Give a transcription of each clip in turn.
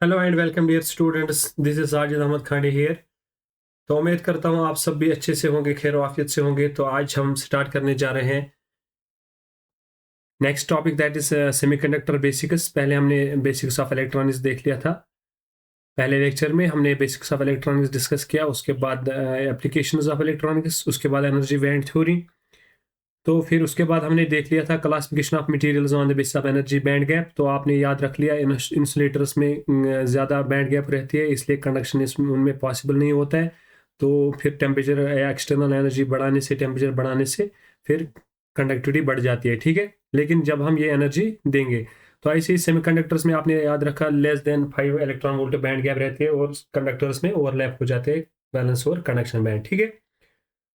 Hello and welcome dear students, this is Sajid Ahmed Khani here. तो उम्मीद करता हूँ आप सब भी अच्छे से होंगे, खैर आफियत से होंगे। तो आज हम स्टार्ट करने जा रहे हैं next topic, that is semiconductor basics. पहले हमने बेसिक्स ऑफ इलेक्ट्रॉनिक्स देख लिया था। पहले लेक्चर में हमने बेसिक्स ऑफ इलेक्ट्रॉनिक्स डिस्कस किया, उसके बाद एप्लीकेशंस ऑफ इलेक्ट्रॉनिक्स, उसके बाद एनर्जी बैंड थ्योरी। तो फिर उसके बाद हमने देख लिया था classification of materials on the basis of energy band gap. तो आपने याद रख लिया, इंसुलेटर्स में ज़्यादा बैंड गैप रहती है, इसलिए कंडक्शन उनमें पॉसिबल नहीं होता है। तो फिर टेम्परेचर या एक्सटर्नल एनर्जी बढ़ाने से, टेम्परेचर बढ़ाने से फिर कंडक्टिविटी बढ़ जाती है, ठीक है। लेकिन जब हम ये एनर्जी देंगे तो ऐसे ही सेमीकंडक्टर्स में आपने याद रखा less than 5 electron volt band gap रहती है और कंडक्टर्स में ओवरलैप हो जाते हैं वैलेंस और कंडक्शन बैंड, ठीक है।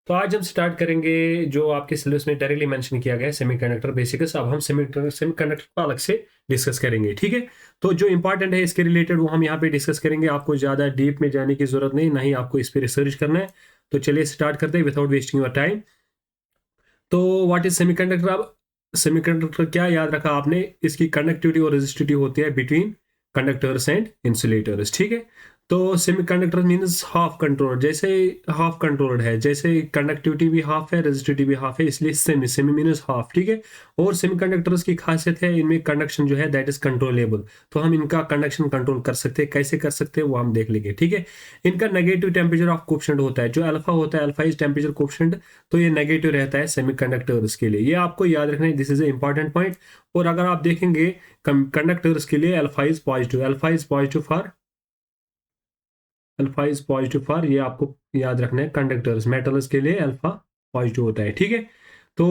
तो आज हम स्टार्ट करेंगे जो आपके सिलेबस में डायरेक्टली मेंशन किया गया है, सेमीकंडक्टर बेसिक्स। अब हम सेमीकंडक्टर को अलग से डिस्कस करेंगे, ठीक है। तो जो इंपॉर्टेंट है इसके रिलेटेड वो हम यहाँ पे डिस्कस करेंगे। आपको ज़्यादा डीप में जाने की जरूरत नहीं, नहीं आपको इस पर रिसर्च करना है। तो चलिए स्टार्ट करते हैं विदाउट वेस्टिंग योर टाइम। तो व्हाट इज सेमीकंडक्टर? अब सेमीकंडक्टर क्या याद रखा आपने, इसकी कंडक्टिविटी और रेजिस्टिविटी होती है बिटवीन कंडक्टर्स एंड इंसुलेटर्स, ठीक है। तो सेमीकंडक्टर मींस हाफ कंट्रोल्ड, जैसे हाफ कंट्रोल्ड है, जैसे कंडक्टिविटी भी हाफ है, रेजिस्टिविटी भी हाफ है, इसलिए सेमी, सेमी मींस हाफ, ठीक है। और सेमीकंडक्टर्स की खासियत है, इनमें कंडक्शन जो है दैट इज कंट्रोलेबल। तो हम इनका कंडक्शन कंट्रोल कर सकते हैं, कैसे कर सकते हैं वो हम देख लेंगे, ठीक है। इनका नेगेटिव टेम्परेचर ऑफ कोफिशिएंट होता है, जो अल्फा होता है, अल्फा इज टेम्परेचर कोफिशिएंट। तो ये नेगेटिव रहता है सेमीकंडक्टर्स के लिए, ये आपको याद रखना है, this is a important point. और अगर आप देखेंगे कंडक्टर्स के लिए alpha is positive, alpha is positive for, alpha is positive for, ये आपको याद रखना है। कंडक्टर्स मेटल्स के लिए अल्फा पॉजिटिव होता है, ठीक है। तो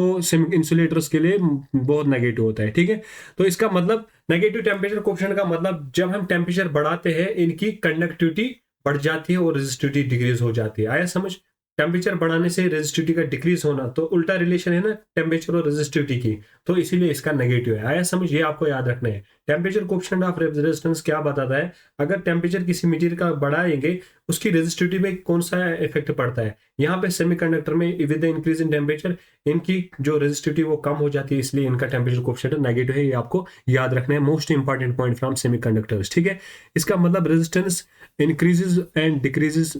इंसुलेटर्स के लिए बहुत नेगेटिव होता है, ठीक है। तो इसका मतलब नेगेटिव टेम्परेचर कोफिशिएंट का मतलब जब हम टेम्परेचर बढ़ाते हैं इनकी कंडक्टिविटी बढ़ जाती है और रेजिस्टिविटी डिक्रीज हो जाती है। आया समझ? टेम्परेचर बढ़ाने से रेजिस्टिविटी का डिक्रीज होना, तो उल्टा रिलेशन है ना टेम्परेचर और रेजिस्टिविटी की। तो इसीलिए इसका नेगेटिव है। आया समझ? ये आपको याद रखना है। टेम्परेचर कोफिशिएंट ऑफ रेजिस्टेंस क्या बताता है? अगर टेम्परेचर किसी मटेरियल का बढ़ाएंगे उसकी रेजिस्टिविटी में कौन सा इफेक्ट पड़ता है। यहाँ पे सेमीकंडक्टर में with the increase in temperature इनकी जो रेजिस्टिविटी वो कम हो जाती है, इसलिए इनका टेम्परेचर कोफिशिएंट नेगेटिव है। ये आपको याद रखना है, most important point from semiconductors, ठीक है। इसका मतलब resistance increases and decreases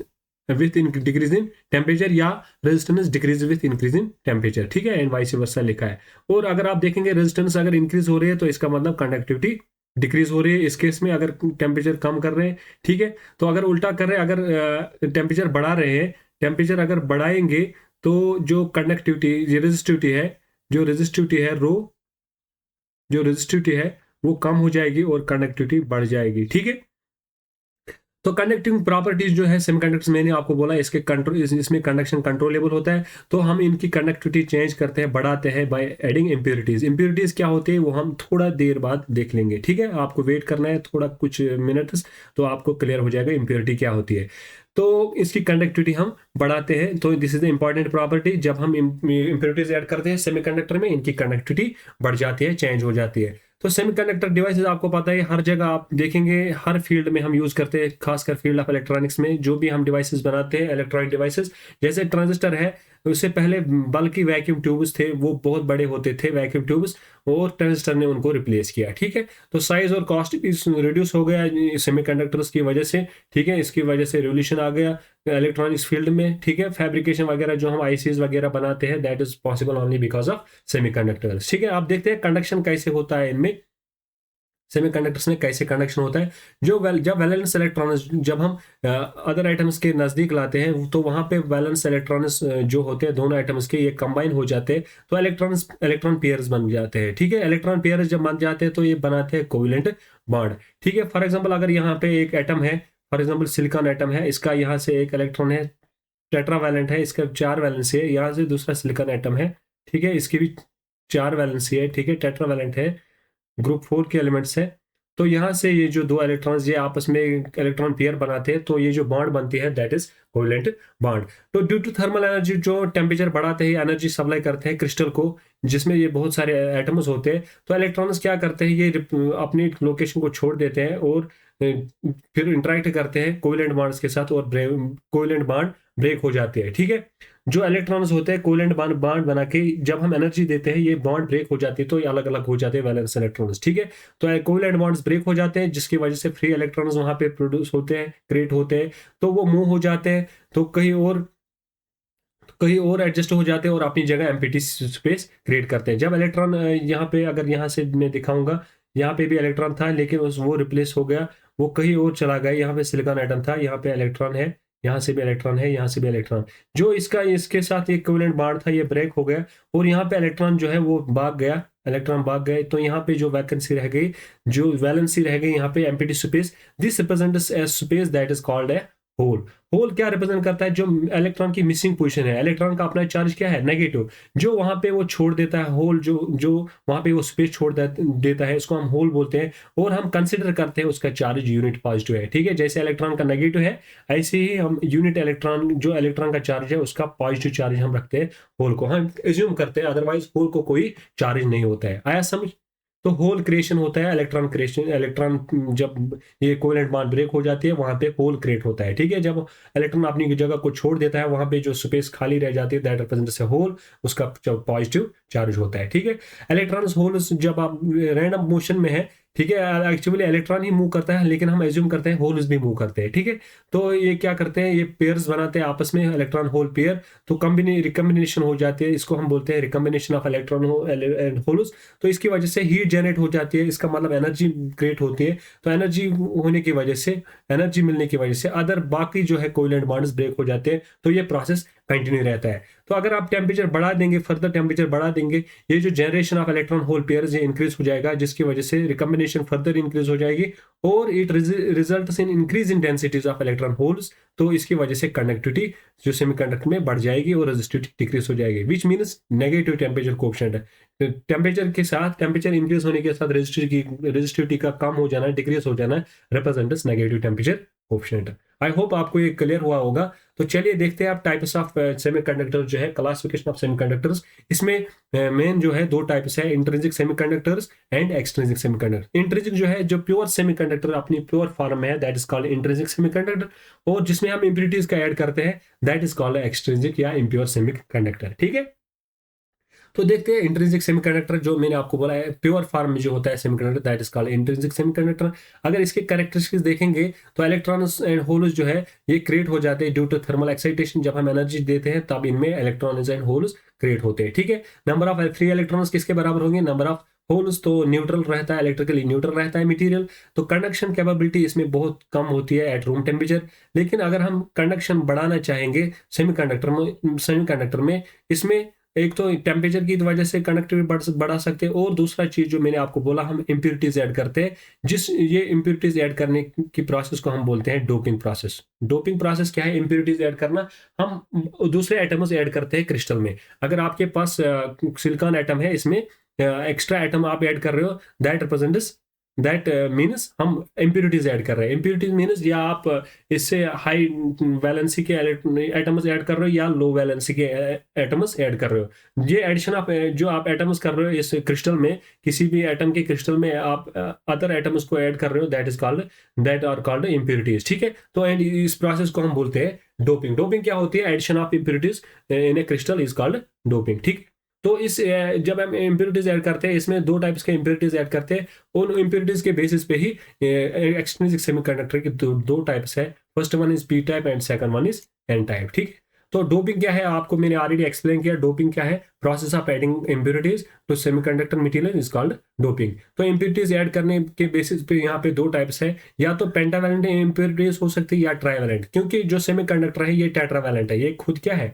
with decrease in temperature, या resistance decrease with increase in temperature, ठीक है। एंड वाइस वर्सा लिखा है। और अगर आप देखेंगे रेजिस्टेंस अगर इंक्रीज हो रही है तो इसका मतलब कंडक्टिविटी डिक्रीज हो रही है। इस केस में अगर टेम्परेचर कम कर रहे हैं, ठीक है। तो अगर उल्टा कर रहे हैं, अगर टेम्परेचर बढ़ा रहे हैं, टेम्परेचर अगर बढ़ाएंगे तो जो कंडक्टिविटी रेजिस्टिविटी है, जो रेजिस्टिविटी है रो, जो रेजिस्टिविटी है वो कम हो जाएगी और कंडक्टिविटी बढ़ जाएगी, ठीक है। तो कंडक्टिंग प्रॉपर्टीज जो है सेमीकंडक्टर्स, मैंने आपको बोला इसके कंट्रोल, इसमें कंडक्शन कंट्रोलेबल होता है। तो हम इनकी कंडक्टिविटी चेंज करते हैं, बढ़ाते हैं बाय एडिंग इम्प्योरिटीज। इम्प्योरिटीज क्या होती है वो हम थोड़ा देर बाद देख लेंगे, ठीक है। आपको वेट करना है थोड़ा कुछ मिनट्स, तो आपको क्लियर हो जाएगा इम्प्योरिटी क्या होती है। तो इसकी कंडक्टिविटी हम बढ़ाते हैं, तो this is the important property. जब हम इम्प्योरिटीज ऐड करते हैं सेमीकंडक्टर में, इनकी कंडक्टिविटी बढ़ जाती है, चेंज हो जाती है। तो सेमीकंडक्टर डिवाइसेस आपको पता है हर जगह आप देखेंगे, हर फील्ड में हम यूज करते हैं, खासकर फील्ड ऑफ इलेक्ट्रॉनिक्स में जो भी हम डिवाइसेस बनाते हैं, इलेक्ट्रॉनिक डिवाइसेस। जैसे ट्रांजिस्टर है, उससे पहले बल्कि वैक्यूम ट्यूब्स थे, वो बहुत बड़े होते थे वैक्यूम ट्यूब्स, और ट्रांजिस्टर ने उनको रिप्लेस किया, ठीक है। तो साइज और कॉस्ट भी रिड्यूस हो गया सेमीकंडक्टर्स की वजह से, ठीक है। इसकी वजह से रेवोल्यूशन आ गया इलेक्ट्रॉनिक्स फील्ड में, ठीक है। फैब्रिकेशन वगैरह जो हम आईसीज वगैरह बनाते हैं that is possible only because of semiconductors, ठीक है। आप देखते हैं कंडक्शन कैसे होता है इनमें, सेमीकंडक्टर्स में कैसे कंडक्शन होता है। जब वैलेंस इलेक्ट्रॉन्स जब हम अदर आइटम्स के नजदीक लाते हैं तो वहां पे वैलेंस इलेक्ट्रॉन्स जो होते हैं दोनों आइटम्स के, ये कंबाइन हो जाते हैं तो इलेक्ट्रॉन पेयर्स बन जाते हैं, ठीक है। इलेक्ट्रॉन पेयर्स जब बन जाते हैं तो ये बनाते हैं कोवेलेंट बॉन्ड, ठीक है। फॉर एग्जाम्पल अगर यहाँ पे एक एटम है, फॉर एग्जाम्पल सिलिकॉन एटम है, इसका यहाँ से एक इलेक्ट्रॉन है, टेट्रावैलेंट है, इसका 4 वैलेंसी है। यहाँ से दूसरा सिलिकॉन एटम है, ठीक है, इसकी भी 4 वैलेंसी है, ठीक है, टेट्रावैलेंट है, ग्रुप 4 के एलिमेंट्स है। तो यहाँ से ये जो दो इलेक्ट्रॉन्स ये आपस में इलेक्ट्रॉन पेयर बनाते हैं, तो ये जो बॉन्ड बनती है दैट इज कोवेलेंट बॉन्ड। तो ड्यू टू थर्मल एनर्जी, जो टेम्परेचर बढ़ाते हैं एनर्जी सप्लाई करते हैं क्रिस्टल को, जिसमें ये बहुत सारे एटम्स होते हैं, तो इलेक्ट्रॉन्स क्या करते हैं, ये अपनी लोकेशन को छोड़ देते हैं और फिर इंटरेक्ट करते हैं कोवेलेंट बॉन्ड्स के साथ, और कोवेलेंट बॉन्ड ब्रेक हो जाते हैं, ठीक है। जो इलेक्ट्रॉन्स होते हैं कोवेलेंट बॉन्ड बॉन्ड बना के जब हम एनर्जी देते हैं ये बॉन्ड ब्रेक हो जाती है तो ये अलग अलग हो जाते हैं वैलेंस इलेक्ट्रॉन्स, ठीक है। तो कोवेलेंट बॉन्ड्स ब्रेक हो जाते हैं जिसकी वजह से फ्री इलेक्ट्रॉन्स वहां पे प्रोड्यूस होते हैं, क्रिएट होते हैं, तो वो मूव हो जाते हैं, तो कहीं और एडजस्ट हो जाते हैं और अपनी जगह एम्प्टी स्पेस क्रिएट करते हैं। जब इलेक्ट्रॉन यहाँ पे, अगर यहाँ से मैं दिखाऊंगा, यहाँ पे भी इलेक्ट्रॉन था लेकिन उस वो रिप्लेस हो गया, वो कहीं और चला गया। यहाँ पे सिलिकॉन एटम था, यहाँ पे इलेक्ट्रॉन है, यहाँ से भी इलेक्ट्रॉन है, यहाँ से भी इलेक्ट्रॉन, जो इसका इसके साथ एक कोवेलेंट बॉन्ड था ये ब्रेक हो गया और यहाँ पे इलेक्ट्रॉन जो है वो भाग गया, इलेक्ट्रॉन भाग गए, तो यहाँ पे जो वैकेंसी रह गई, जो वैलेंसी रह गई यहाँ पे empty space, this represents a space that is called a hole. Hole क्या रिप्रेजेंट करता है? जो इलेक्ट्रॉन की मिसिंग पोजीशन है, इलेक्ट्रॉन का अपना चार्ज क्या है, नेगेटिव, जो वहां पे वो छोड़ देता है, होल जो जो वहां पे वो स्पेस छोड़ देता है, इसको हम होल बोलते हैं और हम कंसिडर करते हैं उसका चार्ज यूनिट पॉजिटिव है, ठीक है। जैसे इलेक्ट्रॉन का नेगेटिव है ऐसे ही हम यूनिट इलेक्ट्रॉन, जो इलेक्ट्रॉन का चार्ज है उसका पॉजिटिव चार्ज हम रखते हैं, होल को हम एज्यूम करते हैं, अदरवाइज होल को कोई चार्ज नहीं होता है। आया समझ? तो होल क्रिएशन होता है, इलेक्ट्रॉन क्रिएशन, इलेक्ट्रॉन जब ये कोवेलेंट बॉन्ड ब्रेक हो जाती है वहां पे होल क्रिएट होता है, ठीक है। जब इलेक्ट्रॉन अपनी जगह को छोड़ देता है वहां पे जो स्पेस खाली रह जाती है दैट रिप्रेजेंट्स ए होल, उसका पॉजिटिव चार्ज होता है, ठीक है। इलेक्ट्रॉन्स होल्स जब आप रैंडम मोशन में है, ठीक है, एक्चुअली इलेक्ट्रॉन ही मूव करता है लेकिन हम एज्यूम करते हैं होल्स भी मूव करते हैं, ठीक है। तो ये क्या करते हैं, ये पेयर्स बनाते हैं आपस में, इलेक्ट्रॉन होल पेयर, तो रिकम्बिनेशन हो जाती है, इसको हम बोलते हैं recombination of electron and holes. तो इसकी वजह से हीट जनरेट हो जाती है, इसका मतलब एनर्जी क्रिएट होती है, तो एनर्जी होने की वजह से, एनर्जी मिलने की वजह से अदर बाकी जो है कोवेलेंट बॉन्ड्स ब्रेक हो जाते हैं, तो ये प्रोसेस कंटिन्यू रहता है। तो अगर आप टेम्परेचर बढ़ा देंगे, फर्दर टेम्परेचर बढ़ा देंगे, ये जो generation of electron hole pairs ये इंक्रीज हो जाएगा, जिसकी वजह से रिकम्बिनेशन फर्दर इंक्रीज हो जाएगी और it results in increase in densities of electron holes. तो इसकी वजह से कंडक्टिविटी जो सेमीकंडक्टर में बढ़ जाएगी और रेजिस्टिविटी डिक्रीज हो जाएगी, which means negative temperature coefficient है। टेम्परेचर के साथ, टेम्परेचर इंक्रीज होने के साथ रेजिस्टिविटी का कम हो जाना, डिक्रीज हो जाना, represents negative temperature coefficient. I hope आपको ये क्लियर हुआ होगा। तो चलिए देखते हैं आप टाइप्स ऑफ सेमीकंडक्टर जो है, क्लासिफिकेशन ऑफ सेमीकंडक्टर्स। इसमें मेन जो है दो टाइप्स है, intrinsic semiconductors and extrinsic semiconductor. Intrinsic जो है जो प्योर सेमीकंडक्टर अपनी प्योर फॉर्म में है that is called intrinsic semiconductor, और जिसमें हम इंप्योरिटीज का ऐड करते हैं दैट इज कॉल्ड एक्सट्रिंसिक या इम्प्योर सेमीकंडक्टर, ठीक है। तो देखते हैं इंट्रिंसिक सेमीकंडक्टर, जो मैंने आपको बोला है प्योर फॉर्म में जो होता है semiconductor that is called intrinsic semiconductor. अगर इसके कैरेक्टरिस्टिक्स देखेंगे तो इलेक्ट्रॉन्स एंड होल्स जो है ये क्रिएट हो जाते हैं ड्यू टू थर्मल एक्साइटेशन। जब हम एनर्जी देते हैं तब इनमें इलेक्ट्रॉन्स एंड होल्स क्रिएट होते हैं, ठीक है। नंबर ऑफ फ्री इलेक्ट्रॉन्स किसके बराबर होंगे, नंबर ऑफ होल्स। तो न्यूट्रल रहता है, इलेक्ट्रिकली न्यूट्रल रहता है मटेरियल, तो कंडक्शन कैपेबिलिटी इसमें बहुत कम होती है एट रूम टेम्परेचर। लेकिन अगर हम कंडक्शन बढ़ाना चाहेंगे सेमीकंडक्टर में इसमें एक तो टेम्परेचर की वजह से कंडक्टिविटी बढ़ा सकते हैं, और दूसरा चीज जो मैंने आपको बोला हम इंप्योरिटीज ऐड करते हैं, जिस ये इंप्योरिटीज ऐड करने की प्रोसेस को हम बोलते हैं डोपिंग प्रोसेस। डोपिंग प्रोसेस क्या है, इंप्योरिटीज ऐड करना। हम दूसरे एटम्स ऐड करते हैं क्रिस्टल में। अगर आपके पास सिलिकॉन एटम है, इसमें एक्स्ट्रा एटम आप ऐड कर रहे हो, दैट मीन्स हम इंप्योरिटीज ऐड कर रहे हैं। इंप्योरिटीज मीन्स या आप इससे हाई वैलेंसी के एटम्स ऐड कर रहे हो या लो वैलेंसी के एटम्स ऐड कर रहे हो। ये एडिशन आप जो आप एटम्स कर रहे हो इस क्रिस्टल में, किसी भी एटम के क्रिस्टल में आप अदर एटम्स को ऐड कर रहे हो, दैट आर कॉल्ड इंप्योरिटीज, ठीक है। तो एंड इस प्रोसेस को हम बोलते हैं डोपिंग। डोपिंग क्या होती है, addition of impurities in a crystal is called doping, ठीक। तो इस जब हम इंप्योरिटीज ऐड करते हैं, इसमें दो टाइप्स के इंप्योरिटीज ऐड करते हैं, उन इंप्योरिटीज के बेसिस पे ही एक्सट्रिंसिक सेमीकंडक्टर के दो टाइप्स है। First one is P type and second one is an type, ठीक है। तो डोपिंग क्या है आपको मैंने ऑलरेडी एक्सप्लेन किया। डोपिंग क्या है, process of adding impurities to semiconductor material is called doping. तो इंप्योरिटीज ऐड करने के बेसिस पे यहाँ पे दो टाइप्स है, या तो पेंटावैलेंट इंप्योरिटीज हो सकती है या ट्राइवैलेंट, क्योंकि जो सेमीकंडक्टर है ये टेट्रावैलेंट है, ये खुद क्या है,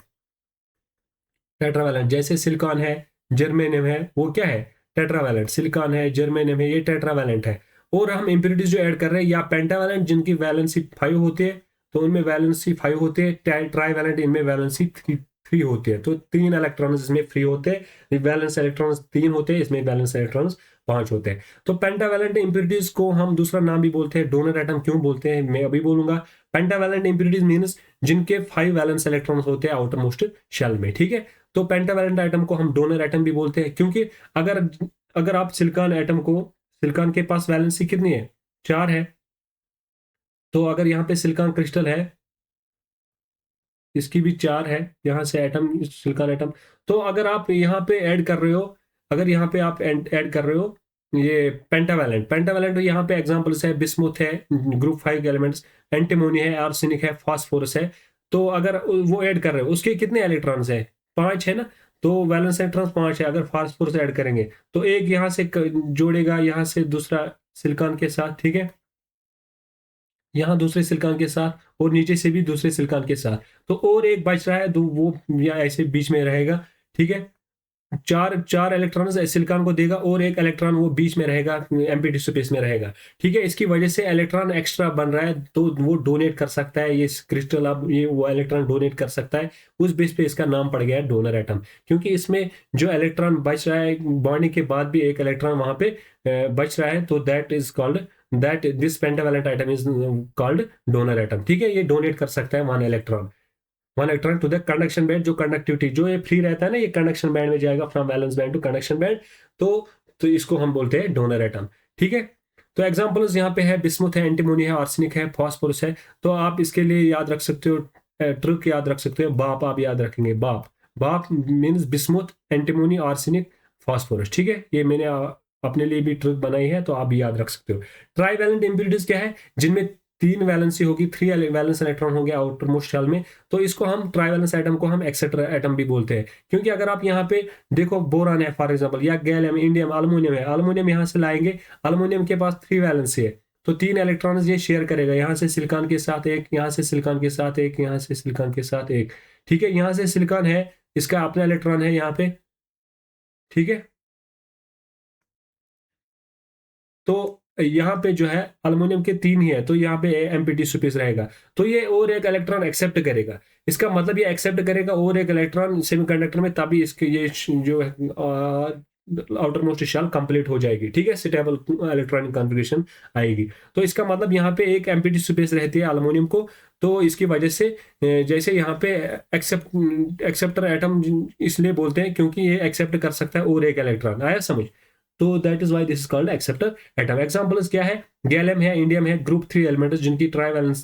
टेट्रावैलेंट। जैसे सिलिकॉन है, जर्मेनियम है, वो क्या है, टेट्रावैलेंट। सिलिकॉन है, जर्मेनियम है, ये टेट्रावैलेंट है। और हम इंप्योरिटीज जो ऐड कर रहे हैं या पेंटावैलेंट जिनकी वैलेंसी 5 होती है, तो उनमें वैलेंसी 5 होती है, ट्राइवैलेंट इनमें वैलेंसी 3 होती है। तो 3 इलेक्ट्रॉन्स इसमें फ्री होते हैं, वैलेंस इलेक्ट्रॉन्स 3 होते हैं, इसमें वैलेंस इलेक्ट्रॉन्स 5 होते हैं। तो पेंटावैलेंट इंप्योरिटीज को हम दूसरा नाम भी बोलते हैं डोनर एटम। क्यों बोलते हैं मैं अभी बोलूंगा। पेंटावैलेंट इंप्योरिटीज मीन्स जिनके 5 वैलेंस इलेक्ट्रॉन्स होते हैं आउटर मोस्ट शेल में, ठीक है। तो पेंटावैलेंट एटम को हम डोनर एटम भी बोलते हैं, क्योंकि अगर अगर आप सिलिकॉन एटम को, सिलिकॉन के पास वैलेंसी कितनी है, 4 है। तो अगर यहाँ पे सिलिकॉन क्रिस्टल है, इसकी भी 4 है, यहाँ से एटम, सिलिकॉन एटम। तो अगर आप यहाँ पे ऐड कर रहे हो, अगर यहाँ पे आप ऐड कर रहे हो ये पेंटावैलेंट, पेंटावैलेंट यहाँ पे एग्जांपल्स है, बिस्मुथ है, ग्रुप 5 एलिमेंट्स, एंटीमोनी है, आर्सेनिक है, फास्फोरस है। तो अगर वो ऐड कर रहे हो, उसके कितने इलेक्ट्रॉन्स है? 5 है ना। तो वैलेंस इलेक्ट्रॉन्स 5 है। अगर फास्फोरस ऐड करेंगे तो एक यहाँ से जोड़ेगा, यहाँ से दूसरा सिलिकॉन के साथ, ठीक है, यहाँ दूसरे सिलिकॉन के साथ, और नीचे से भी दूसरे सिलिकॉन के साथ। तो और एक बच रहा है, दो वो या ऐसे बीच में रहेगा, ठीक है। चार चार इलेक्ट्रॉन सिलिकॉन को देगा और एक इलेक्ट्रॉन वो बीच में रहेगा, एम्प्टी स्पेस में रहेगा, ठीक है। इसकी वजह से इलेक्ट्रॉन एक्स्ट्रा बन रहा है, तो वो डोनेट कर सकता है, ये क्रिस्टल अब ये वो इलेक्ट्रॉन डोनेट कर सकता है। उस बेस पे इसका नाम पड़ गया है डोनर एटम, क्योंकि इसमें जो इलेक्ट्रॉन बच रहा है, बॉन्डिंग के बाद भी एक इलेक्ट्रॉन वहां पे बच रहा है, तो that is called, that this pentavalent item is called donor atom, ठीक है। ये डोनेट कर सकता है 1 electron to the conduction band. जो कंडक्टिविटी जो ये फ्री रहता है ना, ये कंडक्शन बैंड में जाएगा, from valence band to conduction band. तो इसको हम बोलते हैं डोनर एटम, ठीक है। तो एग्जांपल्स यहाँ पे है, बिस्मुथ है, एंटीमोनी है, आर्सेनिक है, फास्फोरस है। तो आप इसके लिए याद रख सकते हो, ट्रिक याद रख सकते हो, बाप आप याद रखेंगे, बाप। बाप means bismuth, antimony, arsenic, phosphorus, ठीक है। ये मैंने अपने लिए भी ट्रिक बनाई है, तो आप भी याद रख सकते हो। ट्राईवैलेंट इम्प्यूरिटीज क्या है? जिनमें 3 वैलेंसी होगी, 3 वैलेंस इलेक्ट्रॉन हो गया आउटर मोस्ट शेल में, तो इसको हम ट्राईवैलेंस एटम को हम एक्सेट्रा एटम भी बोलते हैं। क्योंकि अगर आप यहाँ पे देखो, बोरान है फॉर एग्जांपल, या गैलियम, इंडियम, अल्युमिनियम है, अल्युमिनियम यहाँ से लाएंगे, अल्युमिनियम के पास 3 वैलेंसी है, तो 3 इलेक्ट्रॉन ये शेयर करेगा, यहाँ से सिलिकॉन के साथ एक, यहाँ से सिलिकॉन के साथ एक, यहाँ से सिलिकॉन के साथ एक, ठीक है। यहाँ से सिलिकॉन है, इसका अपना इलेक्ट्रॉन है यहाँ पे, ठीक है। तो यहाँ पे जो है अल्युमिनियम के 3 ही है, तो यहाँ पे एम्प्टी स्पेस रहेगा, तो ये और एक इलेक्ट्रॉन एक्सेप्ट करेगा। इसका मतलब ये एक्सेप्ट करेगा और एक इलेक्ट्रॉन सेमीकंडक्टर में, तभी इसके ये जो आउटर मोस्ट शेल कंप्लीट हो जाएगी, ठीक है, स्टेबल इलेक्ट्रॉनिक कॉन्फ़िगरेशन आएगी। तो इसका मतलब यहाँ पे एक एम्प्टी स्पेस रहती है अल्युमिनियम को, तो इसकी वजह से जैसे यहाँ पे एक्सेप्टर एटम इसलिए बोलते हैं क्योंकि ये एक्सेप्ट कर सकता है और एक इलेक्ट्रॉन, आया समझ। तो that is why this is called acceptor atom. Examples क्या है? गैलियम है, इंडियम है, ग्रुप 3 एलिमेंट्स जिनकी ट्राईवैलेंस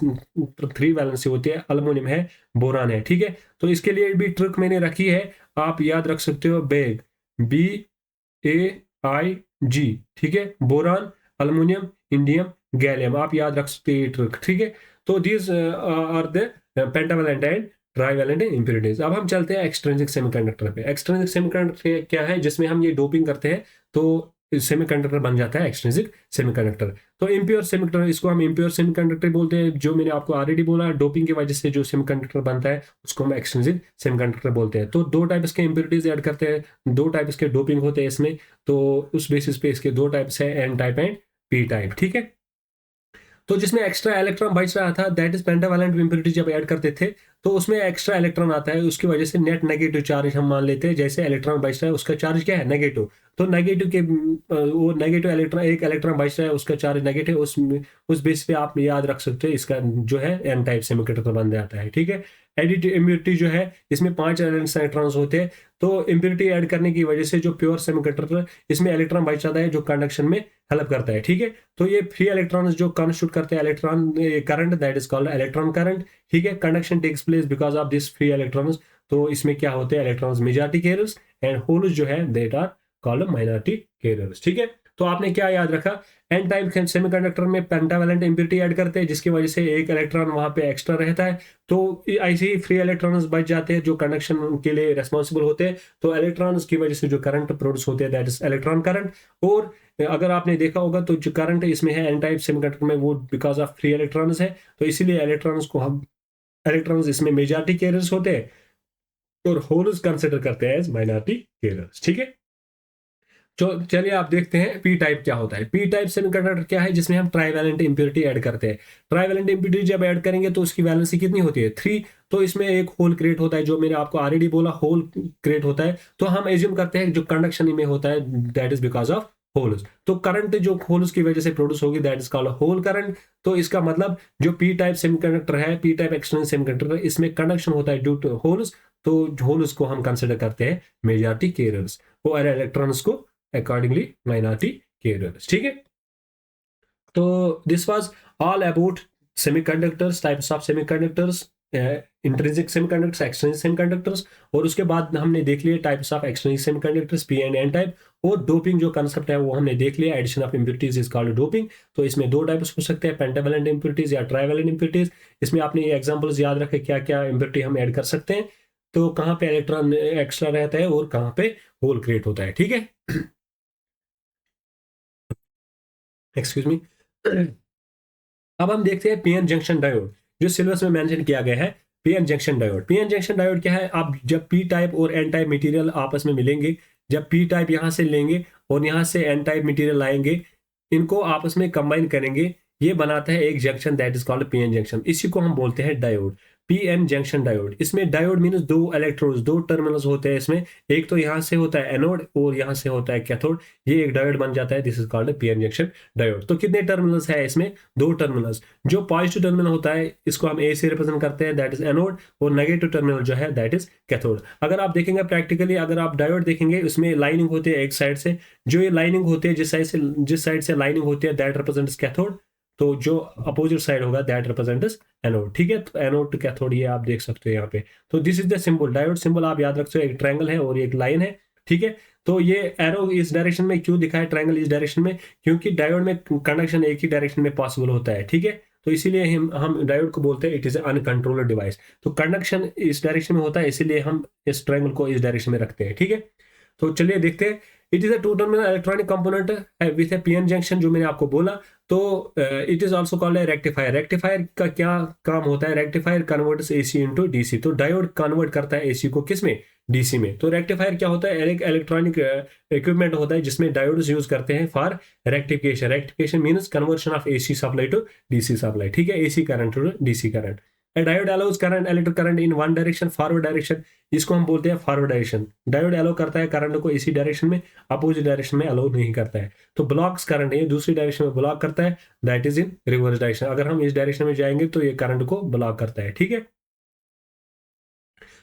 3 वैलेंसी होती है, अल्युमिनियम है, बोरान है, ठीक है। तो इसके लिए भी ट्रिक मैंने रखी है, आप याद रख सकते हो, बेग, BAIG, ठीक है, बोरान, अल्युमिनियम, इंडियम, गैलियम, आप याद रख सकते हैं ट्रिक, ठीक है। तो these are the pentavalent and trivalent impurities. अब हम चलते हैं एक्सट्रिंसिक सेमीकंडक्टर पे। एक्सट्रिंसिक सेमीकंडक्टर क्या है? जिसमें हम ये डोपिंग करते हैं, तो सेमीकंडक्टर बन जाता है एक्सट्रिंसिक सेमीकंडक्टर। तो इम्प्योर सेमीकंडक्टर, इसको हम इम्प्योर सेमीकंडक्टर बोलते हैं। जो मैंने आपको ऑलरेडी बोला, डोपिंग की वजह से जो सेमीकंडक्टर बनता है उसको हम एक्सट्रिंसिक सेमीकंडक्टर बोलते हैं। तो 2 टाइप्स के इम्प्योरिटीज ऐड करते हैं, 2 टाइप्स के डोपिंग होते हैं इसमें। तो उस बेसिस पे इसके 2 टाइप्स है, N type and P type, ठीक है। तो जिसमें एक्स्ट्रा इलेक्ट्रॉन बच रहा था, दैट इज पेंटावैलेंट इम्प्योरिटी, जब ऐड करते थे तो उसमें एक्स्ट्रा इलेक्ट्रॉन आता है, उसकी वजह से नेट नेगेटिव चार्ज हम मान लेते हैं। जैसे इलेक्ट्रॉन बच रहा है उसका चार्ज क्या है? नेगेटिव। तो नेगेटिव के वो नेगेटिव इलेक्ट्रॉन, एक इलेक्ट्रॉन बच रहा है उसका चार्ज नेगेटिव, उस बेस पे आप याद रख सकते हो, इसका जो है एन टाइप सेमीकंडक्टर बन जाता है, ठीक है। एडिटिव इम्प्योरिटी जो है, इसमें 5 इलेक्ट्रॉन्स होते हैं। तो इम्प्योरिटी ऐड करने की वजह से जो प्योर सेमीकंडक्टर, इसमें इलेक्ट्रॉन बच जाता है जो कंडक्शन में हेल्प करता है, ठीक है। तो ये फ्री इलेक्ट्रॉन्स जो कॉन्स्टिट्यूट करते हैं electron current, that is called electron current, ठीक है। Conduction takes place because of this free electrons. तो इसमें क्या होते हैं? Electrons majority carriers, and holes जो है that are called minority carriers, ठीक है। तो आपने क्या याद रखा? एन टाइप सेमीकंडक्टर में पेंटावैलेंट इम्प्योरिटी ऐड करते हैं, जिसकी वजह से एक इलेक्ट्रॉन वहां पे एक्स्ट्रा रहता है। तो ऐसे ही फ्री इलेक्ट्रॉन्स बच जाते हैं जो कंडक्शन के लिए रेस्पॉन्सिबल होते हैं। तो इलेक्ट्रॉन्स की वजह से जो करंट प्रोड्यूस होते हैं, दैट इज इलेक्ट्रॉन करंट। और अगर आपने देखा होगा तो जो करंट इसमें है एन टाइप सेमीकंडक्टर में, वो बिकॉज ऑफ फ्री इलेक्ट्रॉन्स है। तो इसीलिए इलेक्ट्रॉन्स इसमें मेजॉरिटी कैरियर्स होते हैं, और होल्स कंसिडर करते हैं एज माइनॉरिटी कैरियर्स, ठीक है। तो चलिए आप देखते हैं पी टाइप क्या होता है। पी टाइप सेमीकंडक्टर क्या है? जिसमें हम ट्राईवैलेंट इम्प्योरिटी ऐड करते हैं। ट्राईवैलेंट इम्प्योरिटी जब ऐड करेंगे तो उसकी वैलेंसी कितनी होती है? 3। तो इसमें एक होल क्रिएट होता है, जो मैंने आपको ऑलरेडी बोला, होल क्रिएट होता है। तो हम एज्यूम करते हैं जो कंडक्शन में होता है, that is because of holes. तो करंट जो होल्स की वजह से प्रोड्यूस होगी, that is called hole current. तो इसका मतलब जो पी टाइप सेमीकंडक्टर है, पी टाइप एक्सटर्नल सेमीकंडक्टर, इसमें कंडक्शन होता है ड्यू टू होल्स। तो होल्स को हम कंसिडर करते हैं मेजॉरिटी कैरियर्स, और इलेक्ट्रॉन्स को accordingly minority carriers, ठीक है। तो this was all about semiconductors, types of semiconductors intrinsic semiconductors, extrinsic semiconductors, और उसके बाद हमने देख लिए types of extrinsic semiconductors, P and N type, और डोपिंग जो कंसेप्ट है वो हमने देख लिया, addition of impurities is called doping. तो इसमें दो टाइप्स हो सकते हैं, पेंटावैलेंट इम्प्योरिटीज या ट्राइवैलेंट इम्प्योरिटीज। इसमें आपने ये एग्जांपल्स याद रखे क्या क्या इम्प्योरिटी हम ऐड कर सकते हैं, तो कहाँ पे इलेक्ट्रॉन एक्स्ट्रा रहता है और कहाँ पे होल क्रिएट होता है, ठीक है। Excuse me. अब हम देखते हैं पीएन जंक्शन डायोड, जो सिलेबस में मेंशन किया गया है। PN junction diode, PN junction diode क्या है? आप जब पी टाइप और एन टाइप मटेरियल आपस में मिलेंगे, जब पी टाइप यहां से लेंगे और यहां से एन टाइप मटेरियल लाएंगे, इनको आपस में कंबाइन करेंगे, ये बनाता है एक junction, that is called PN junction. इसी को हम बोलते हैं डायोड, पीएन जंक्शन डायोड। इसमें डायोड मीन्स दो इलेक्ट्रोड्स, दो टर्मिनल्स होते हैं इसमें, एक तो यहां से होता है एनोड और यहां से होता है कैथोड, ये एक डायोड बन जाता है, this is called PN junction diode. तो कितने टर्मिनल्स है इसमें? दो टर्मिनल्स। जो पॉजिटिव टर्मिनल होता है इसको हम ए से रिप्रेजेंट करते हैं, दैट इज एनोड, और नेगेटिव टर्मिनल जो है दैट इज कैथोड। अगर आप देखेंगे प्रैक्टिकली, अगर आप डायोड देखेंगे उसमें लाइनिंग होती है एक साइड से, जो ये लाइनिंग होती है जिस साइड से लाइनिंग होती है दैट रिप्रेजेंट्स कैथोड, तो जो अपोजिट साइड होगा दैट रिप्रेजेंट्स एनोड, ठीक है। तो एनोड टू कैथोड ये आप देख सकते हो यहाँ पे। तो this is the symbol, diode symbol आप याद रख सकते हो, एक ट्रायंगल है और एक लाइन है, ठीक है। तो ये एरो इस डायरेक्शन में क्यों दिखा है, ट्रायंगल इस डायरेक्शन में? क्योंकि डायोड में कंडक्शन एक ही डायरेक्शन में पॉसिबल होता है, ठीक है। तो इसीलिए हम डायोड को बोलते हैं इट इज अनकंट्रोल्ड डिवाइस। तो कंडक्शन इस डायरेक्शन में होता है, इसीलिए हम इस ट्रायंगल को इस डायरेक्शन में रखते हैं, ठीक है। तो चलिए देखते हैं। It is a two terminal electronic component with a PN junction, जो मैंने आपको बोला। तो it is also called a rectifier. Rectifier का क्या काम होता है? Rectifier converts AC into DC. तो डायोड कन्वर्ट करता है एसी को किस में? डीसी में। तो रेक्टिफायर क्या होता है? एक इलेक्ट्रॉनिक इक्विपमेंट होता है जिसमें डायोड्स यूज करते हैं for rectification. Rectification means conversion of AC supply to DC supply, ठीक है, AC current to DC current. Diode allows current, electric current in one direction, forward direction, इसको हम बोलते हैं फॉरवर्ड डायरेक्शन। डायोड अलाउ करता है करंट को इसी डायरेक्शन में, अपोजिट डायरेक्शन में अलाउ नहीं करता है। तो ब्लॉक्स करंट है, दूसरी डायरेक्शन में ब्लॉक करता है, that is in reverse direction. अगर हम इस डायरेक्शन में जाएंगे तो ये करंट को ब्लॉक करता है, ठीक है।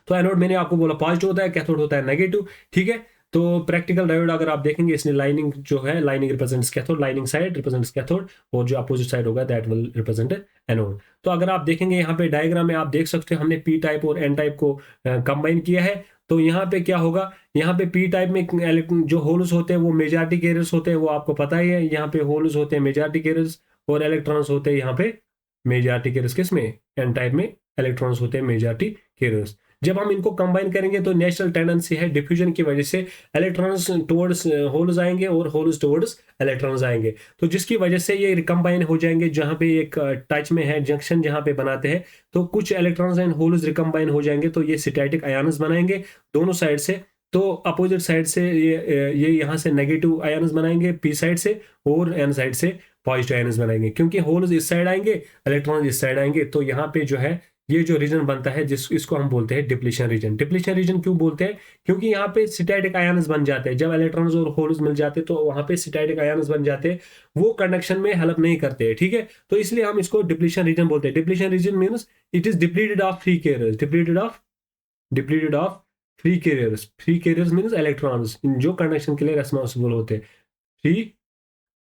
तो एनोड मैंने आपको बोला पॉजिटिव होता है, कैथोड होता है नेगेटिव, ठीक है। तो प्रैक्टिकल डायोड अगर आप देखेंगे, इसने लाइनिंग जो है, lining represents cathode, lining side represents cathode, और जो अपोजिट साइड होगा दैट विल रिप्रेजेंट एनोड। तो अगर आप देखेंगे यहाँ पे डायग्राम में, आप देख सकते हो हमने पी टाइप और एन टाइप को कंबाइन किया है। तो यहाँ पे क्या होगा? यहाँ पे पी टाइप में जो होल्स होते हैं वो मेजॉरिटी कैरियर्स होते हैं, वो आपको पता ही है। यहाँ पे होल्स होते हैं मेजॉरिटी कैरियर्स, और इलेक्ट्रॉन्स होते हैं यहाँ पे मेजॉरिटी कैरियर्स। किस में? एन टाइप में इलेक्ट्रॉन्स होते हैं मेजॉरिटी कैरियर्स। जब हम इनको कंबाइन करेंगे तो नेचुरल टेंडेंसी है डिफ्यूजन की वजह से इलेक्ट्रॉन्स टुवर्ड्स होल्स आएंगे और होल्स टुवर्ड्स इलेक्ट्रॉन्स आएंगे, तो जिसकी वजह से ये रिकम्बाइन हो जाएंगे। जहां पे एक टच में है जंक्शन जहां पे बनाते हैं, तो कुछ इलेक्ट्रॉन्स एंड होल्स रिकम्बाइन हो जाएंगे, तो ये स्टैटिक आयन्स बनाएंगे दोनों साइड से। तो अपोजिट साइड से ये यहाँ से नेगेटिव आयन्स बनाएंगे पी साइड से, और एन साइड से पॉजिटिव आयन्स बनाएंगे, क्योंकि होल्स इस साइड आएंगे, इलेक्ट्रॉन इस साइड आएंगे। तो यहाँ पे जो है ये जो रीजन बनता है, इसको हम बोलते हैं डिप्लीशन रीजन। डिप्लीशन रीजन क्यों बोलते हैं? क्योंकि यहाँ पे स्टैटिक आयन्स बन जाते हैं। जब इलेक्ट्रॉन्स और होल्स मिल जाते हैं तो वहां पे स्टैटिक आयन्स बन जाते हैं, वो कंडक्शन में हेल्प नहीं करते हैं, ठीक है। तो इसलिए हम इसको डिप्लीशन रीजन बोलते हैं। Depletion region means it is depleted of free carriers, depleted of free carriers. Free carriers means electrons जो कंडक्शन के लिए रेस्पॉन्सिबल होते हैं, फ्री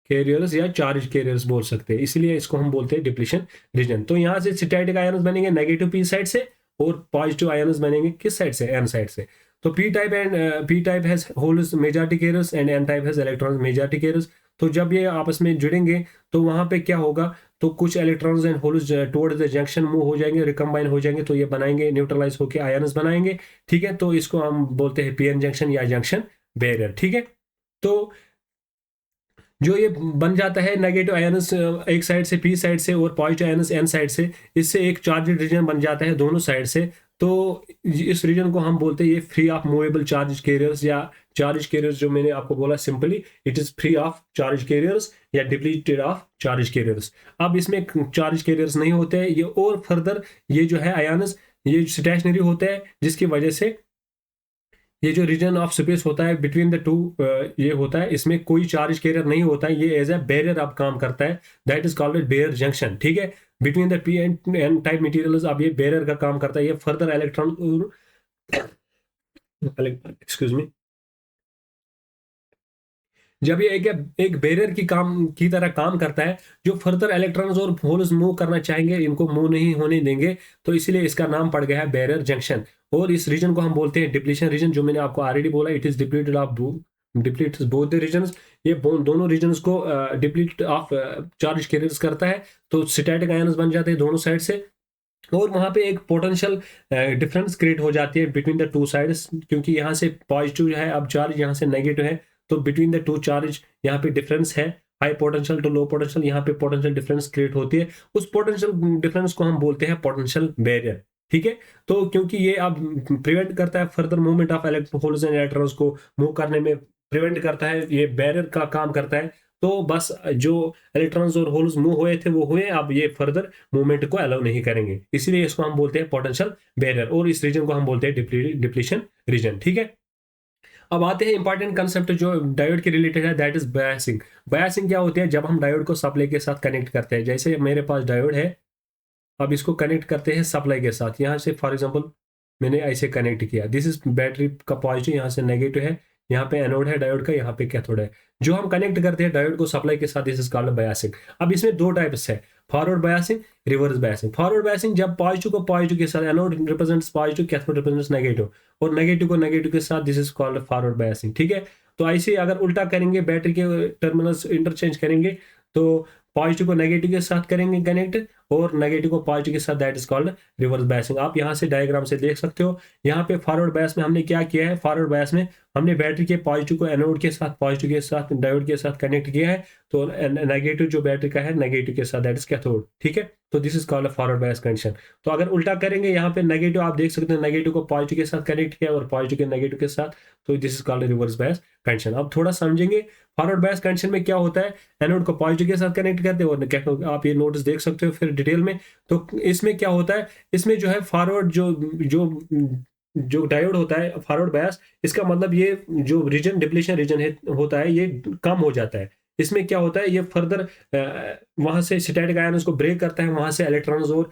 कैरियर्स या चार्ज कैरियर्स बोल सकते हैं, इसलिए इसको हम बोलते हैं डिप्लीशन रीजन। तो यहाँ से स्टैटिक आयन्स बनेंगे नेगेटिव पी साइड से, और पॉजिटिव आयन्स बनेंगे किस साइड से? एन साइड से। तो P type has holes majority carriers and N type has electrons majority carriers. तो जब ये आपस में जुड़ेंगे तो वहां पे क्या होगा? तो कुछ electrons and holes towards the junction move हो जाएंगे, रिकम्बाइन हो जाएंगे, तो ये बनाएंगे न्यूट्रलाइज होकर आयन्स बनाएंगे, ठीक है। तो इसको हम बोलते हैं पीएन जंक्शन या जंक्शन बैरियर, ठीक है। तो जो ये बन जाता है नेगेटिव आयन्स एक साइड से पी साइड से और पॉजिटिव आयन्स एन साइड से, इससे एक चार्ज रीजन बन जाता है दोनों साइड से। तो इस रीजन को हम बोलते हैं ये free of movable charge carriers या चार्ज कैरियर्स। जो मैंने आपको बोला simply, it is free of charge carriers या डिप्लीटेड ऑफ चार्ज कैरियर्स। अब इसमें चार्ज कैरियर्स नहीं होते हैं ये, और फर्दर ये जो है आयन्स ये स्टेशनरी होते हैं, जिसकी वजह से ये जो रीजन ऑफ स्पेस होता है बिटवीन द टू, ये होता है, इसमें कोई चार्ज कैरियर नहीं होता है, ये एज ए बैरियर अब काम करता है, that is called barrier junction, ठीक है। Between the P N type materials अब ये बैरियर का काम करता है, ये फर्दर इलेक्ट्रॉन, एक्सक्यूज मी, जब ये एक बैरियर की तरह काम करता है, जो फर्दर इलेक्ट्रॉन्स और होल्स मूव करना चाहेंगे, इनको मूव नहीं होने देंगे, तो इसलिए इसका नाम पड़ गया है बैरियर जंक्शन। और इस रीजन को हम बोलते हैं डिप्लीशन रीजन, जो मैंने आपको ऑलरेडी बोला, it is depletes both the regions. ये दोनों रीजन्स को डिप्लीट ऑफ चार्ज कैरियर्स करता है, तो स्टैटिक आयन्स बन जाते हैं दोनों साइड से, और वहां पे एक पोटेंशियल डिफरेंस क्रिएट हो जाती है बिटवीन द टू साइड्स, क्योंकि यहाँ से पॉजिटिव है अब चार्ज, यहाँ से नेगेटिव है, तो बिटवीन द टू चार्ज यहाँ पे डिफरेंस है, high potential to low potential, यहाँ पे पोटेंशियल डिफरेंस क्रिएट होती है। उस पोटेंशियल डिफरेंस को हम बोलते हैं पोटेंशियल बैरियर। ठीक है, तो क्योंकि ये अब प्रिवेंट करता है further movement of holes and electrons को मूव करने में, प्रिवेंट करता है, ये बैरियर का काम करता है। तो बस जो इलेक्ट्रॉन्स और होल्स मूव हुए थे वो हुए, अब ये फर्दर मूवमेंट को अलाउ नहीं करेंगे, इसीलिए इसको हम बोलते हैं पोटेंशियल बैरियर, और इस रीजन को हम बोलते हैं डिप्लीशन रीजन। ठीक है, अब आते हैं इंपॉर्टेंट कंसेप्ट जो डायोड के रिलेटेड है, दैट इज बायसिंग। बायसिंग क्या होती है? जब हम डायोड को सप्लाई के साथ कनेक्ट करते हैं, जैसे मेरे पास डायोड है, अब इसको कनेक्ट करते हैं सप्लाई के साथ, यहाँ से फॉर एग्जांपल मैंने ऐसे कनेक्ट किया, दिस इज बैटरी का पॉजिटिव, यहाँ से नेगेटिव है, यहाँ पे एनोड है डायोड का, यहाँ पे कैथोड है। जो हम कनेक्ट करते हैं डायोड को सप्लाई के साथ, दिस इज कॉल्ड बायसिंग। अब इसमें दो टाइप्स है, forward biasing, reverse biasing. Forward biasing जब पॉजिटिव को पॉजिटिव के साथ, anode represents positive, cathode represents negative, और नेगेटिव को नेगेटिव के साथ, this is called forward biasing. ठीक है, तो ऐसे अगर उल्टा करेंगे, बैटरी के टर्मिनल्स इंटरचेंज करेंगे, तो पॉजिटिव को नेगेटिव के साथ करेंगे कनेक्ट, और नेगेटिव को पॉजिटिव के साथ, that is called reverse biasing. आप यहाँ से डायग्राम से देख सकते हो, यहाँ पे फॉरवर्ड बायस में हमने क्या किया है, फॉरवर्ड बायस में हमने बैटरी के पॉजिटिव को एनोड के साथ, पॉजिटिव के साथ डायोड के साथ कनेक्ट किया है, तो नेगेटिव जो बैटरी का है नेगेटिव के साथ, दैट इज कैथोड। ठीक है, तो this is called forward bias condition. तो अगर उल्टा करेंगे, यहाँ पे नेगेटिव आप देख सकते हैं, नेगेटिव को पॉजिटिव के साथ कनेक्ट किया और पॉजिटिव के नेगेटिव के साथ, तो this is called reverse bias condition. अब थोड़ा समझेंगे फॉरवर्ड बायस कंडीशन में क्या होता है। एनोड को पॉजिटिव के साथ कनेक्ट करते हैं, और कैथोड, आप ये नोटिस देख सकते हो फिर डिटेल में। तो इसमें क्या होता है, इसमें जो है फॉरवर्ड जो जो डायोड होता है फॉरवर्ड बायस, इसका मतलब ये जो रीजन डिप्लीशन रीजन है होता है, ये कम हो जाता है। इसमें क्या होता है, ये फर्दर वहां से स्टैटिक आयन उसको ब्रेक करता है, वहां से इलेक्ट्रॉन्स और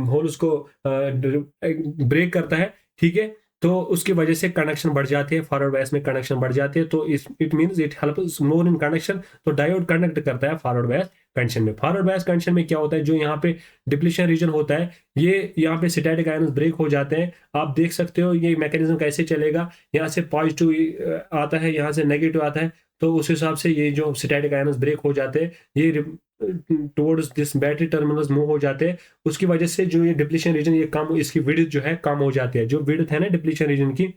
होल उसको ब्रेक करता है। ठीक है, तो उसकी वजह से कनेक्शन बढ़ जाती है, फॉरवर्ड बायस में कनेक्शन बढ़ जाती है, तो it means it helps more in connection. तो डायोड कनेक्ट करता है फॉरवर्ड बायस कंडीशन में। फॉरवर्ड बायस कंडीशन में क्या होता है, जो यहाँ पे डिप्लीशन रीजन होता है, ये यहाँ पे स्टैटिक आयन ब्रेक हो जाते हैं। आप देख सकते हो ये मैकेनिज्म कैसे चलेगा, यहाँ से पॉजिटिव आता है, यहाँ से नेगेटिव आता है, तो उस हिसाब से ये जो स्टैटिक आयन्स ब्रेक हो जाते हैं, ये towards this battery terminals move हो जाते हैं। उसकी वजह से जो ये डिप्लीशन रीजन, ये कम, इसकी विड्थ जो है कम हो जाती है, जो विड्थ है ना डिप्लीशन रीजन की,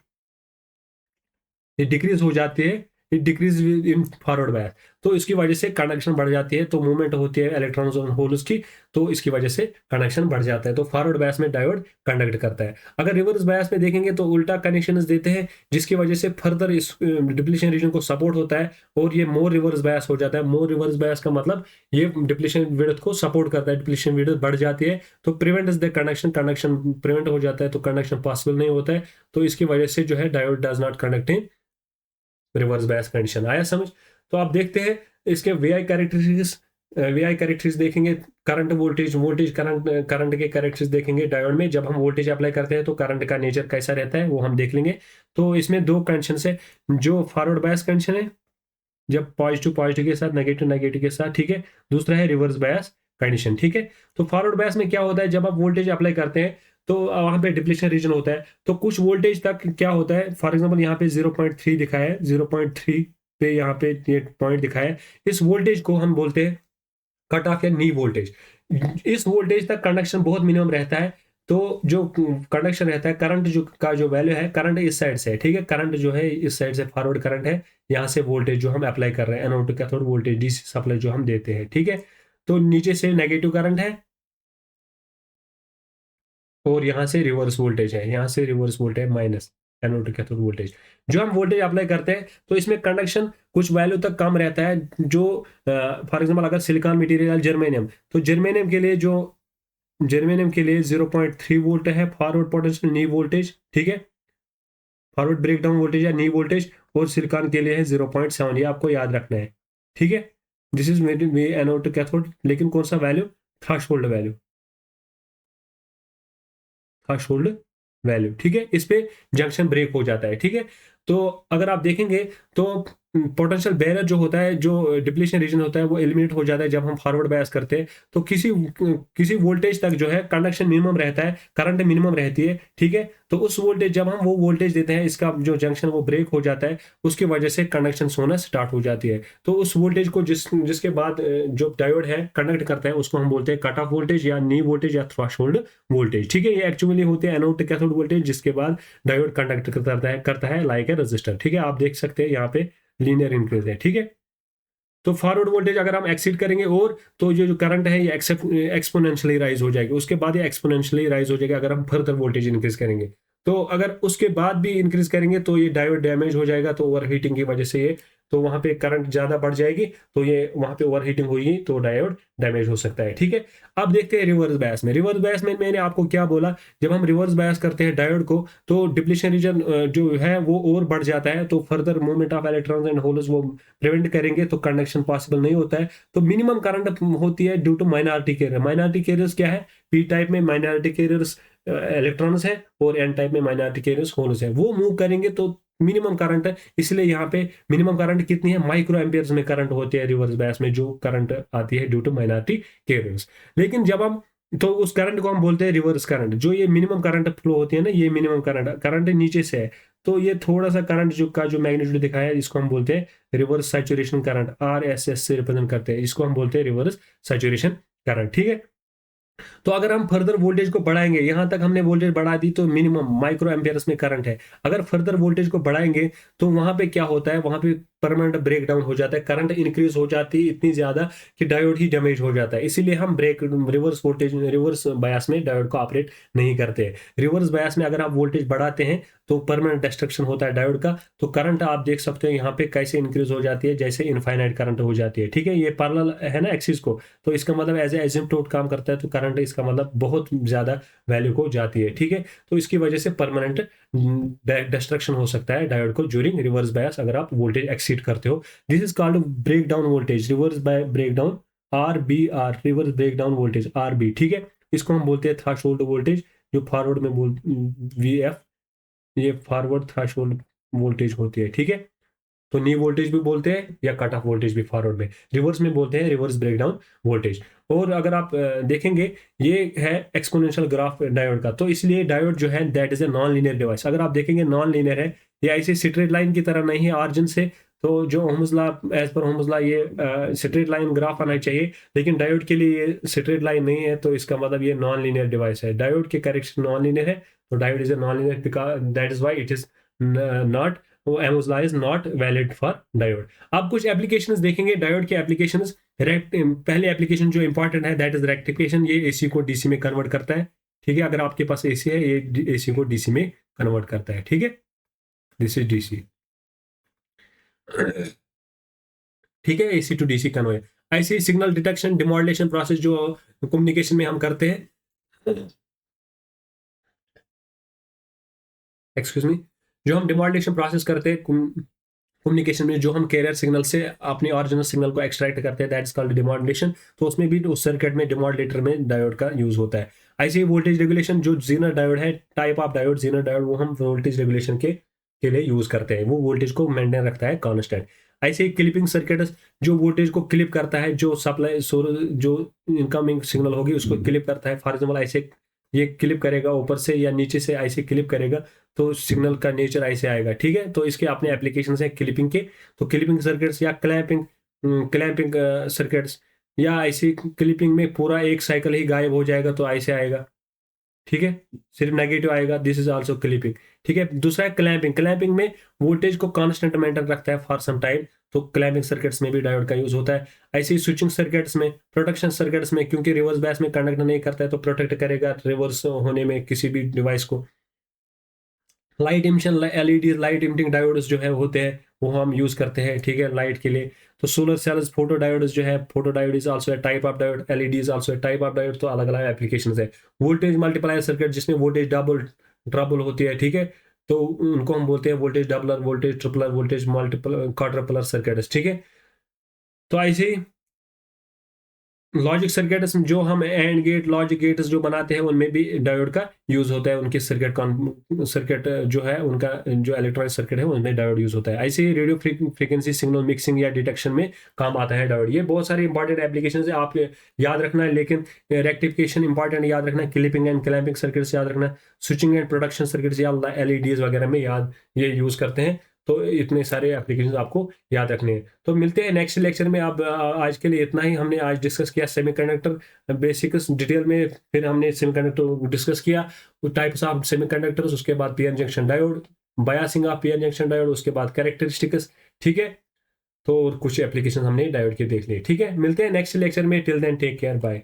ये डिक्रीज हो जाती है, it decrease in forward bias. तो इसकी वजह से कनेक्शन बढ़ जाती है, तो मूवमेंट होती है इलेक्ट्रॉन्स और होल्स की, तो इसकी वजह से कनेक्शन बढ़ जाता है। तो फॉरवर्ड बायस में डायोड कंडक्ट करता है। अगर रिवर्स बायस में देखेंगे तो उल्टा कनेक्शन देते हैं, जिसकी वजह से फर्दर इस डिप्लीशन रीजन को सपोर्ट होता है, और ये मोर रिवर्स बायस हो जाता है। मोर रिवर्स बायस का मतलब ये डिप्लीशन विड्थ को सपोर्ट करता है, डिप्लीशन विड्थ बढ़ जाती है, तो prevent the connection, connection prevent हो जाता है, तो कनेक्शन पॉसिबल नहीं होता है। तो इसकी वजह से जो है diode does not connect in reverse bias condition. आया समझ? तो आप देखते हैं इसके वीआई कैरेक्टरिस्टिक्स, वीआई कैरेक्टरिस्टिक्स देखेंगे, current voltage, voltage current, current के कैरेक्टरिस्टिक्स देखेंगे डायोड में। जब हम वोल्टेज अप्लाई करते हैं तो करंट का नेचर कैसा रहता है वो हम देख लेंगे। तो इसमें दो कंडीशन है, जो फॉरवर्ड बायस कंडीशन है, जब पॉजिटिव पॉजिटिव के साथ, नेगेटिव नेगेटिव के साथ। ठीक है, दूसरा है रिवर्स बायस कंडीशन। ठीक है, तो फॉरवर्ड बायस में क्या होता है, जब आप वोल्टेज अप्लाई करते हैं तो वहां पे डिप्लीशन रीजन होता है, तो कुछ वोल्टेज तक क्या होता है, फॉर एग्जांपल यहाँ पे 0.3 दिखाया है, 0.3 पे यहाँ पे ये पॉइंट दिखाया है, इस वोल्टेज को हम बोलते हैं कट ऑफ या नी वोल्टेज। इस वोल्टेज तक कंडक्शन बहुत मिनिमम रहता है, तो जो कंडक्शन रहता है, करंट जो का जो वैल्यू है, करंट इस साइड से है। ठीक है, करंट जो है इस साइड से फॉरवर्ड करंट है, यहाँ से वोल्टेज जो हम अप्लाई कर रहे हैं, anode to cathode voltage DC supply जो हम देते हैं। ठीक है, तो नीचे से नेगेटिव करंट है, और यहाँ से रिवर्स वोल्टेज है, यहाँ से reverse voltage minus anode to cathode voltage. जो हम वोल्टेज अप्लाई करते हैं, तो इसमें कंडक्शन कुछ वैल्यू तक कम रहता है। जो फॉर एग्जांपल अगर सिलिकॉन मटेरियल, जर्मेनियम, तो जर्मेनियम के लिए जो जर्मेनियम के लिए 0.3 वोल्ट है फॉरवर्ड पोटेंशियल नी वोल्टेज। ठीक है, फॉरवर्ड ब्रेकडाउन वोल्टेज या नी वोल्टेज, और सिलिकॉन के लिए है 0.7, ये आपको याद रखना है। ठीक है, this is way anode to cathode, लेकिन कौन सा value, threshold value, threshold value. ठीक है, इस पे जंक्शन ब्रेक हो जाता है। ठीक है, तो अगर आप देखेंगे तो पोटेंशियल बैरियर जो होता है, जो डिप्लीशन रीजन होता है, वो एलिमिनेट हो जाता है जब हम फॉरवर्ड बायस करते हैं। तो किसी वोल्टेज तक जो है कंडक्शन मिनिमम रहता है, करंट मिनिमम रहती है, ठीक है। तो उस वोल्टेज, जब हम वो वोल्टेज देते हैं, इसका जो जंक्शन वो ब्रेक हो जाता है, उसकी वजह से कंडक्शन होना स्टार्ट हो जाती है। तो उस वोल्टेज को जिसके बाद जो डायोड है कंडक्ट करता है, उसको हम बोलते हैं कट ऑफ वोल्टेज या नी वोल्टेज या थ्रेशोल्ड वोल्टेज, ठीक है। ये एक्चुअली होते हैं एनोड कैथोड वोल्टेज, जिसके बाद डायोड कंडक्ट करता है लाइक ए रेजिस्टर, ठीक है। आप देख सकते हैं यहाँ पे लीनियर इंक्रीज है, ठीक है। तो फॉरवर्ड वोल्टेज अगर हम एक्सीड करेंगे और, तो ये जो करंट है ये एक्सपोनेंशियली राइज हो जाएगी, उसके बाद ये एक्सपोनेंशियली राइज हो जाएगा अगर हम फर्दर वोल्टेज इंक्रीज करेंगे। तो अगर उसके बाद भी इंक्रीज करेंगे तो ये डायोड डैमेज हो जाएगा, तो ओवरहीटिंग की वजह से ये, तो वहां पे करंट ज्यादा बढ़ जाएगी, तो ये वहां पे ओवरहीटिंग हुई तो डायोड डैमेज हो सकता है, ठीक है। अब देखते हैं रिवर्स बायस में। रिवर्स बायस में मैंने आपको क्या बोला, जब हम रिवर्स बायस करते हैं डायोड को, तो डिप्लीशन रीजन जो है वो और बढ़ जाता है, तो further movement of electrons and holes वो प्रिवेंट करेंगे, तो कंडक्शन पॉसिबल नहीं होता है। तो मिनिमम करंट होती है due to minority carrier. Minority carriers क्या है, पी टाइप में माइनॉरिटी कैरियर्स इलेक्ट्रॉन्स है, और एन टाइप में माइनॉरिटी कैरियर्स होल्स है, वो मूव करेंगे तो मिनिमम करंट है। इसलिए यहाँ पे मिनिमम करंट कितनी है, माइक्रो एम्पियर्स में करंट होती है रिवर्स बायस में, जो करंट आती है ड्यू टू माइनॉरिटी कैरियर्स। लेकिन जब हम, तो उस करंट को हम बोलते हैं रिवर्स करंट। जो ये मिनिमम करंट फ्लो होती है ना, ये मिनिमम करंट नीचे से है, तो ये थोड़ा सा करंट जो मैग्नीट्यूड दिखाया है, इसको हम बोलते हैं रिवर्स सैचुरेशन करंट, RSS से रिप्रेजेंट करते हैं, इसको हम बोलते हैं रिवर्स सैचुरेशन करंट, ठीक है। तो अगर हम फर्दर वोल्टेज को बढ़ाएंगे, यहां तक हमने वोल्टेज बढ़ा दी तो मिनिमम माइक्रो एम्पियर्स में करंट है। अगर फर्दर वोल्टेज को बढ़ाएंगे तो वहां पे क्या होता है, वहां पे परमानेंट ब्रेक डाउन हो जाता है, करंट इंक्रीज हो जाती है इतनी ज्यादा कि डायोड ही डैमेज हो जाता है। इसीलिए हम रिवर्स बायस में डायोड को ऑपरेट नहीं करते। रिवर्स बायस में अगर आप वोल्टेज बढ़ाते हैं तो परमानेंट डिस्ट्रक्शन होता है डायोड का। तो करंट आप देख सकते हो यहाँ पे कैसे इंक्रीज हो जाती है, जैसे इनफाइनाइट करंट हो जाती है, ठीक है। ये पैरेलल है ना एक्सिस को, तो इसका मतलब एज ए एसिम्पटोट काम करता है, तो करंट इसका मतलब बहुत ज्यादा वैल्यू को जाती है, ठीक है। तो इसकी वजह से परमानेंट डिस्ट्रक्शन हो सकता है डायोड को ज्यूरिंग रिवर्स बायस, अगर आप वोल्टेज एक्सीड करते हो। This is called breakdown voltage, reverse by breakdown, RBR, reverse breakdown voltage RB, ठीक है। इसको हम बोलते हैं थ्रेशोल्ड वोल्टेज, जो फॉरवर्ड में VF, ये फॉरवर्ड थ्रेशोल्ड वोल्टेज होती है, ठीक है। तो नी वोल्टेज भी बोलते हैं या कट ऑफ वोल्टेज भी फॉरवर्ड में, रिवर्स में बोलते हैं रिवर्स ब्रेकडाउन वोल्टेज। और अगर आप देखेंगे, ये है एक्सपोनेंशियल ग्राफ डायोड का, तो इसलिए डायोड जो है that is a non linear device. अगर आप देखेंगे नॉन लीनियर है, ये ऐसे स्ट्रेट लाइन की तरह नहीं है ऑरिजिन से। तो जो Ohm's law, as per Ohm's law, ये स्ट्रेट लाइन ग्राफ आना चाहिए, लेकिन डायोड के लिए ये स्ट्रेट लाइन नहीं है, तो इसका मतलब ये नॉन लीनियर डिवाइस है। डायोड के करेक्शन नॉन लीनियर है, तो diode is a non linear, because that is why it is not, Ohm's law is not valid for diode. अब कुछ एप्लीकेशंस देखेंगे डायोड के एप्लीकेशंस। पहले एप्लीकेशन जो इंपॉर्टेंट है दैट इज रेक्टिफिकेशन, ये एसी को डीसी में कन्वर्ट करता है, ठीक है। अगर आपके पास एसी है, ये एसी को डीसी में कन्वर्ट करता है, ठीक है। दिस इज डीसी, ठीक है, एसी टू डीसी कन्वर्ट। ऐसे सिग्नल डिटेक्शन डिमॉड्यूलेशन प्रोसेस जो कम्युनिकेशन में हम करते हैं, एक्सक्यूज मी, जो हम डिमॉड्यूलेशन प्रोसेस करते हैं कम्युनिकेशन में, जो हम कैरियर सिग्नल से अपने ओरिजिनल सिग्नल को एक्सट्रैक्ट करते हैं, दैट इज कॉल्ड डिमॉड्यूलेशन। तो उसमें भी उस सर्किट में डिमॉड्यूलेटर में डायोड का यूज होता है। ऐसे ही वोल्टेज रेगुलेशन, जो जीनर डायोड है, type of diode Zener diode, वो हम वोल्टेज रेगुलेशन के लिए यूज करते हैं, वो वोल्टेज को मेंटेन रखता है कांस्टेंट। ऐसे ही क्लिपिंग सर्किट, जो वोल्टेज को क्लिप करता है, जो सप्लाई जो इनकमिंग सिग्नल होगी उसको क्लिप करता है। फॉर एग्जाम्पल ऐसे ये क्लिप करेगा ऊपर से या नीचे से, ऐसे क्लिप करेगा तो सिग्नल का नेचर ऐसे आएगा, ठीक है। तो इसके अपने एप्लीकेशन है क्लिपिंग के, तो क्लिपिंग सर्किट्स या क्लैंपिंग सर्किट्स, या ऐसी क्लिपिंग में पूरा एक साइकिल ही गायब हो जाएगा तो ऐसे आएगा, ठीक है, सिर्फ नेगेटिव आएगा, दिस इज आल्सो क्लिपिंग, ठीक है। दूसरा है क्लैंपिंग। क्लैंपिंग में वोल्टेज को कांस्टेंट मेंटेन रखता है फॉर सम टाइम, तो क्लैंपिंग सर्किट्स में भी डायोड का यूज होता है। ऐसे ही स्विचिंग सर्किट्स में, प्रोटेक्शन सर्किट्स में, क्योंकि रिवर्स बायस में कंडक्ट नहीं करता है तो प्रोटेक्ट करेगा रिवर्स होने में किसी भी डिवाइस को। Light emission, LED light emitting diodes जो है होते हैं, वो हम यूज करते हैं, ठीक है, लाइट के लिए। तो सोलर सेल्स, फोटो डायोड्स जो है, photo diode is also a type of diode, LED is also a type of diode. तो अलग अलग एप्लीकेशंस है। वोल्टेज मल्टीप्लायर सर्किट, जिसमें वोल्टेज डबल होती है, ठीक है, तो उनको हम बोलते हैं voltage doubler, voltage tripler, voltage multiple quadrupler circuit, ठीक है। तो ऐसे ही लॉजिक सर्किट्स जो हम एंड गेट लॉजिक गेट्स जो बनाते हैं उनमें भी डायोड का यूज होता है, उनके सर्किट जो है उनका जो इलेक्ट्रॉनिक सर्किट है उनमें डायोड यूज होता है। ऐसे ही रेडियो फ्रीक्वेंसी सिग्नल मिक्सिंग या डिटेक्शन में काम आता है डायोड। ये बहुत सारे इंपॉर्टेंट एप्लीकेशन है, आप याद रखना है, लेकिन रेक्टिफिकेशन इंपॉर्टेंट याद रखना, क्लिपिंग एंड क्लैंपिंग सर्किट्स याद रखना, स्विचिंग एंड प्रोडक्शन सर्किट्स या एलईडीज वगैरह में ये यूज करते हैं। तो इतने सारे एप्लीकेशन आपको याद रखने हैं। तो मिलते हैं नेक्स्ट लेक्चर में। अब आज के लिए इतना ही। हमने आज डिस्कस किया सेमीकंडक्टर बेसिक्स डिटेल में, फिर हमने सेमीकंडक्टर डिस्कस किया, टाइप्स ऑफ सेमीकंडक्टर्स, उसके बाद PN junction diode, biasing of PN junction diode, उसके बाद कैरेक्टरिस्टिक्स। ठीक है, तो कुछ एप्लीकेशन हमने डायोड के देख लिए। ठीक है, मिलते हैं नेक्स्ट लेक्चर में। Till then take care, bye.